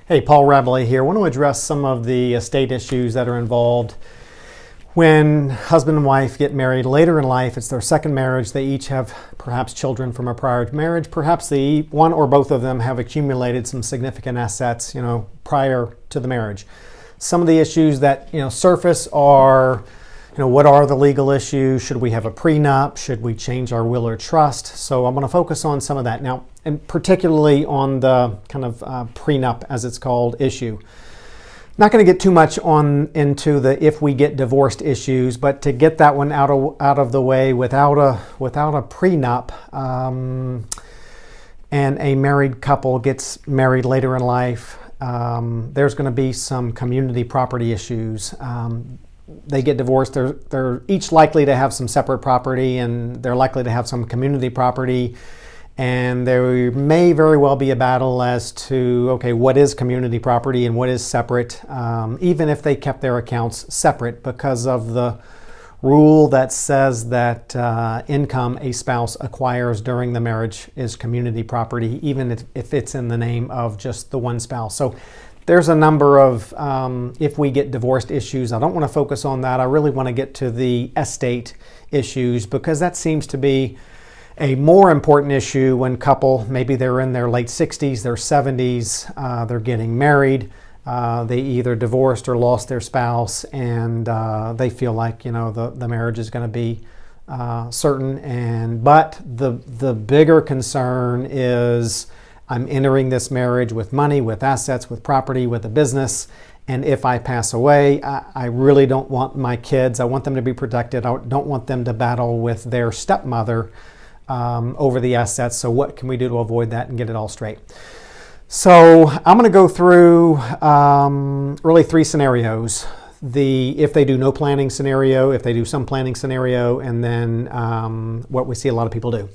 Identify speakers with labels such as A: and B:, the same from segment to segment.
A: Hey, Paul Rabelais here. I want to address some of the estate issues that are involved when husband and wife get married later in life. It's their second marriage. They each have perhaps children from a prior marriage. Perhaps one or both of them have accumulated some significant assets, prior to the marriage. Some of the issues that, surface are, what are the legal issues? Should we have a prenup? Should we change our will or trust? So I'm going to focus on some of that now, and particularly on the kind of prenup, as it's called, issue. Not going to get too much into the if we get divorced issues, but to get that one out of the way without a prenup, and a married couple gets married later in life, there's going to be some community property issues. They get divorced, they're each likely to have some separate property, and they're likely to have some community property, and there may very well be a battle as to, okay, what is community property and what is separate, even if they kept their accounts separate, because of the rule that says that income a spouse acquires during the marriage is community property, even if it's in the name of just the one spouse. So there's a number of if we get divorced issues. I don't want to focus on that. I really want to get to the estate issues, because that seems to be a more important issue when maybe they're in their late 60s, their 70s, they're getting married, they either divorced or lost their spouse, and they feel like the marriage is going to be certain. But the bigger concern is, I'm entering this marriage with money, with assets, with property, with a business, and if I pass away, I really don't want my kids, I want them to be protected. I don't want them to battle with their stepmother over the assets. So what can we do to avoid that and get it all straight? So I'm going to go through really three scenarios. The if they do no planning scenario, if they do some planning scenario, and then what we see a lot of people do.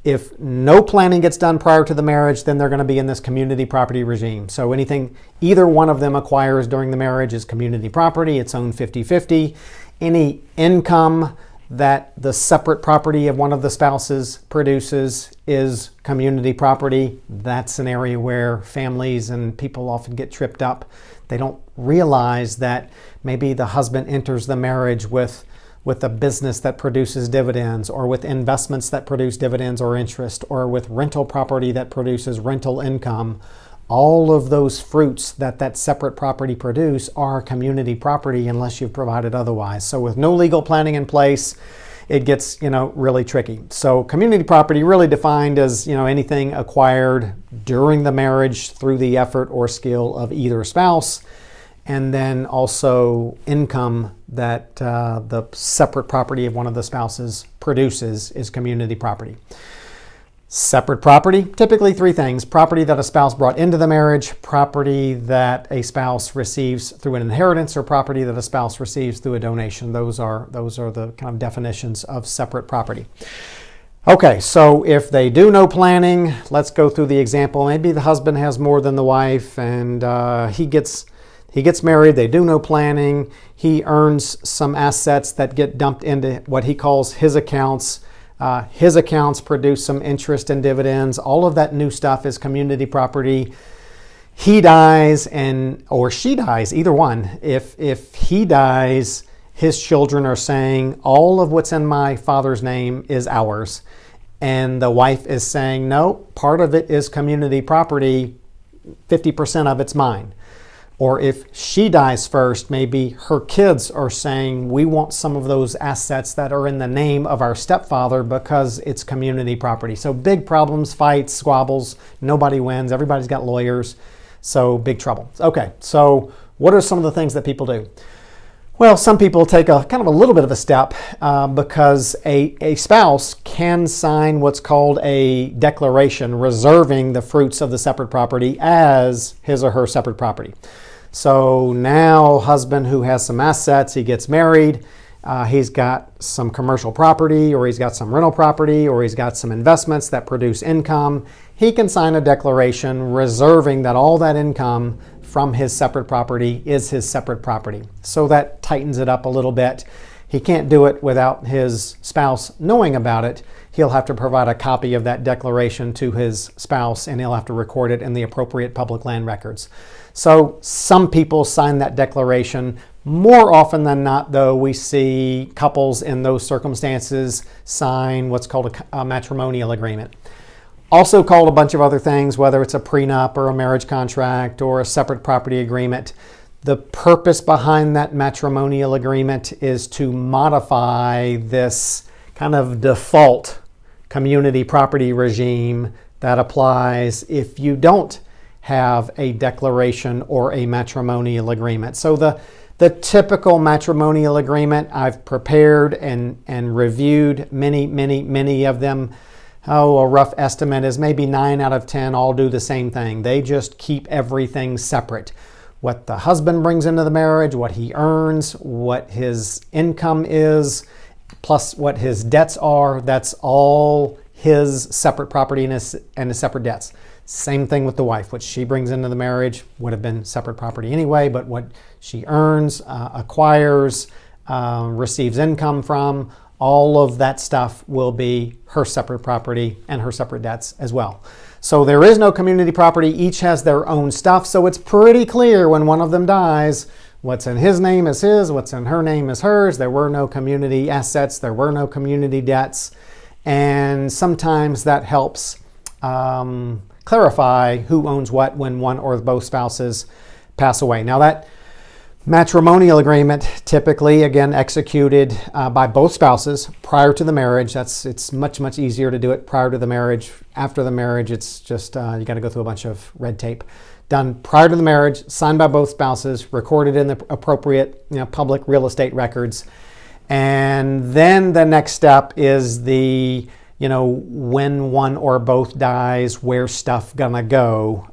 A: If no planning gets done prior to the marriage, then they're going to be in this community property regime. So anything either one of them acquires during the marriage is community property. It's owned 50-50. Any income that the separate property of one of the spouses produces is community property. That's an area where families and people often get tripped up. They don't realize that maybe the husband enters the marriage with a business that produces dividends, or with investments that produce dividends or interest, or with rental property that produces rental income. All of those fruits that separate property produce are community property unless you've provided otherwise. So with no legal planning in place, it gets really tricky. So community property really defined as anything acquired during the marriage through the effort or skill of either spouse, and then also income that the separate property of one of the spouses produces is community property. Separate property, typically three things: property that a spouse brought into the marriage, property that a spouse receives through an inheritance, or property that a spouse receives through a donation. Those are the kind of definitions of separate property. Okay, so if they do no planning, let's go through the example. Maybe the husband has more than the wife, and he gets married, they do no planning, he earns some assets that get dumped into what he calls his accounts. His accounts produce some interest and dividends. All of that new stuff is community property. He dies or she dies, either one. If he dies, his children are saying, all of what's in my father's name is ours. And the wife is saying, no, part of it is community property, 50% of it's mine. Or if she dies first, maybe her kids are saying, we want some of those assets that are in the name of our stepfather because it's community property. So big problems, fights, squabbles, nobody wins, everybody's got lawyers, so big trouble. Okay, so what are some of the things that people do? Well, some people take a kind of a little bit of a step because a spouse can sign what's called a declaration reserving the fruits of the separate property as his or her separate property. So now husband who has some assets, he gets married, he's got some commercial property, or he's got some rental property, or he's got some investments that produce income. He can sign a declaration reserving that all that income from his separate property is his separate property. So that tightens it up a little bit. he can't do it without his spouse knowing about it. He'll have to provide a copy of that declaration to his spouse, and he'll have to record it in the appropriate public land records. So some people sign that declaration. More often than not, though, we see couples in those circumstances sign what's called a matrimonial agreement. Also called a bunch of other things, whether it's a prenup or a marriage contract or a separate property agreement. The purpose behind that matrimonial agreement is to modify this kind of default community property regime that applies if you don't have a declaration or a matrimonial agreement. So the typical matrimonial agreement, I've prepared and reviewed many of them. A rough estimate is maybe 9 out of 10 all do the same thing. They just keep everything separate. What the husband brings into the marriage, what he earns, what his income is, plus what his debts are, that's all his separate property and his separate debts. Same thing with the wife. What she brings into the marriage would have been separate property anyway, but what she earns, acquires, receives income from, all of that stuff will be her separate property and her separate debts as well. So there is no community property. Each has their own stuff. So it's pretty clear when one of them dies, what's in his name is his, what's in her name is hers. There were no community assets. There were no community debts. And sometimes that helps clarify who owns what when one or both spouses pass away. Now that matrimonial agreement typically, again, executed by both spouses prior to the marriage. It's much easier to do it prior to the marriage. After the marriage, it's just you got to go through a bunch of red tape. Done prior to the marriage, signed by both spouses, recorded in the appropriate public real estate records. And then the next step is the when one or both dies, where's stuff gonna go,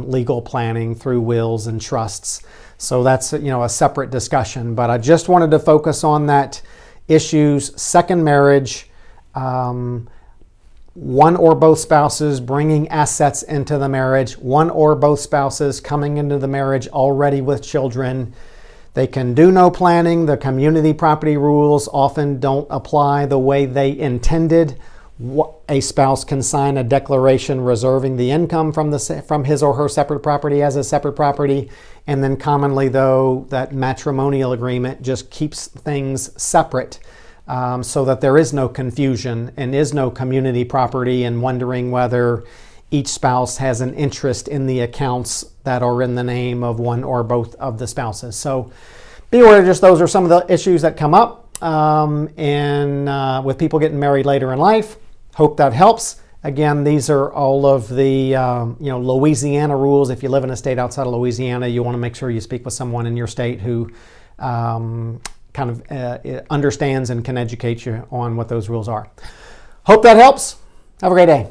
A: legal planning through wills and trusts. So that's a separate discussion, but I just wanted to focus on that issues. Second marriage, one or both spouses bringing assets into the marriage, one or both spouses coming into the marriage already with children. They can do no planning. The community property rules often don't apply the way they intended. A spouse can sign a declaration reserving the income from his or her separate property as a separate property. And then commonly, though, that matrimonial agreement just keeps things separate so that there is no confusion and is no community property and wondering whether each spouse has an interest in the accounts that are in the name of one or both of the spouses. So be aware, just those are some of the issues that come up with people getting married later in life. Hope that helps. Again, these are all of the Louisiana rules. If you live in a state outside of Louisiana, you want to make sure you speak with someone in your state who understands and can educate you on what those rules are. Hope that helps. Have a great day.